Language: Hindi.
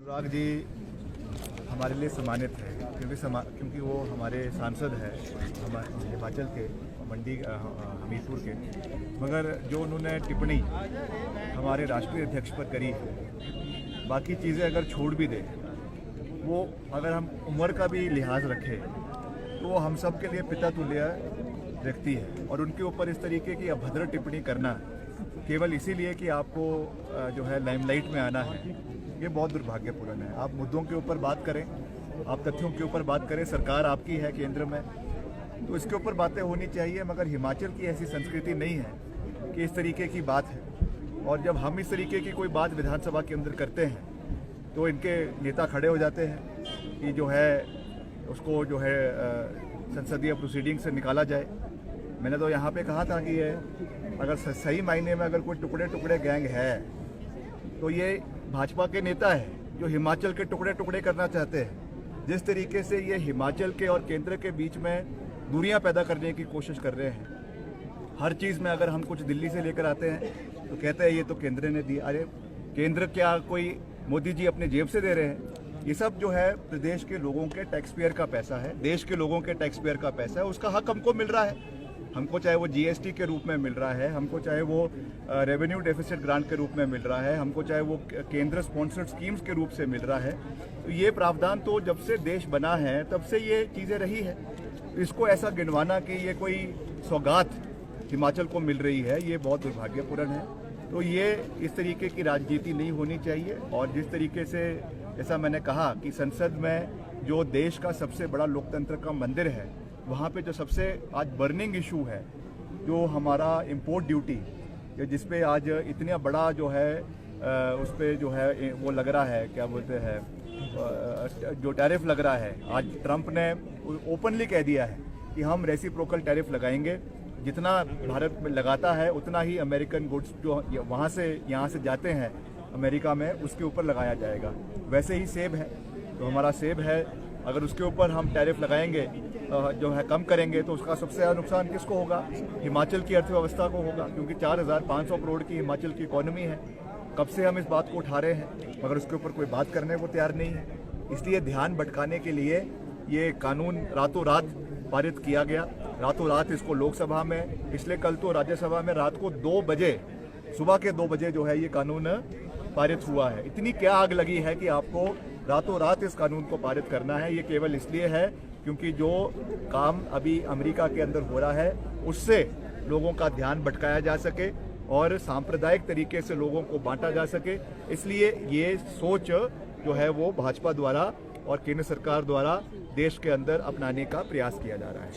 अनुराग जी हमारे लिए सम्मानित है क्योंकि वो हमारे सांसद हैं हिमाचल के मंडी हमीरपुर के। मगर जो उन्होंने टिप्पणी हमारे राष्ट्रीय अध्यक्ष पर करी है, बाकी चीज़ें अगर छोड़ भी दें, वो अगर हम उम्र का भी लिहाज रखें तो वो हम सब के लिए पिता तुल्य व्यक्ति है। और उनके ऊपर इस तरीके की अभद्र टिप्पणी करना केवल इसीलिए कि आपको जो है लाइमलाइट में आना है, ये बहुत दुर्भाग्यपूर्ण है। आप मुद्दों के ऊपर बात करें, आप तथ्यों के ऊपर बात करें। सरकार आपकी है केंद्र में, तो इसके ऊपर बातें होनी चाहिए। मगर हिमाचल की ऐसी संस्कृति नहीं है कि इस तरीके की बात है। और जब हम इस तरीके की कोई बात विधानसभा के अंदर करते हैं तो इनके नेता खड़े हो जाते हैं कि जो है उसको जो है संसदीय प्रोसीडिंग से निकाला जाए। मैंने तो यहाँ पे कहा था कि ये अगर सही मायने में अगर कोई टुकड़े टुकड़े गैंग है तो ये भाजपा के नेता है जो हिमाचल के टुकड़े टुकड़े करना चाहते हैं। जिस तरीके से ये हिमाचल के और केंद्र के बीच में दूरियां पैदा करने की कोशिश कर रहे हैं। हर चीज़ में अगर हम कुछ दिल्ली से लेकर आते हैं तो कहते हैं ये तो केंद्र ने दिया। अरे केंद्र क्या कोई मोदी जी अपने जेब से दे रहे हैं? ये सब जो है प्रदेश के लोगों के टैक्स पेयर का पैसा है, देश के लोगों के टैक्स पेयर का पैसा है। उसका हक हमको मिल रहा है। हमको चाहे वो जीएसटी के रूप में मिल रहा है, हमको चाहे वो रेवेन्यू डेफिसिट ग्रांट के रूप में मिल रहा है, हमको चाहे वो केंद्र स्पॉन्सर्ड स्कीम्स के रूप से मिल रहा है। तो ये प्रावधान तो जब से देश बना है तब से ये चीज़ें रही है। तो इसको ऐसा गिनवाना कि ये कोई सौगात हिमाचल को मिल रही है, ये बहुत दुर्भाग्यपूर्ण है। तो ये इस तरीके की राजनीति नहीं होनी चाहिए। और जिस तरीके से जैसा मैंने कहा कि संसद में जो देश का सबसे बड़ा लोकतंत्र का मंदिर है, वहाँ पे जो सबसे आज बर्निंग इशू है, जो हमारा इंपोर्ट ड्यूटी, जिस पे आज इतना बड़ा जो है उस पर जो है वो लग रहा है, क्या बोलते हैं, जो टैरिफ लग रहा है। आज ट्रंप ने ओपनली कह दिया है कि हम रेसिप्रोकल टैरिफ लगाएंगे। जितना भारत में लगाता है उतना ही अमेरिकन गुड्स जो वहाँ से यहाँ से जाते हैं अमेरिका में, उसके ऊपर लगाया जाएगा। वैसे ही सेब है, तो हमारा सेब है, अगर उसके ऊपर हम टैरिफ लगाएंगे, जो है कम करेंगे, तो उसका सबसे ज़्यादा नुकसान किसको होगा? हिमाचल की अर्थव्यवस्था को होगा, क्योंकि 4,500 करोड़ की हिमाचल की इकोनॉमी है। कब से हम इस बात को उठा रहे हैं, मगर उसके ऊपर कोई बात करने को तैयार नहीं है। इसलिए ध्यान भटकाने के लिए ये कानून रातों रात पारित किया गया। रातों रात इसको लोकसभा में, पिछले कल तो राज्यसभा में रात को 2 बजे, सुबह के 2 बजे जो है ये कानून पारित हुआ है। इतनी क्या आग लगी है कि आपको रातों रात इस कानून को पारित करना है? ये केवल इसलिए है क्योंकि जो काम अभी अमेरिका के अंदर हो रहा है उससे लोगों का ध्यान भटकाया जा सके और सांप्रदायिक तरीके से लोगों को बांटा जा सके। इसलिए ये सोच जो है वो भाजपा द्वारा और केंद्र सरकार द्वारा देश के अंदर अपनाने का प्रयास किया जा रहा है।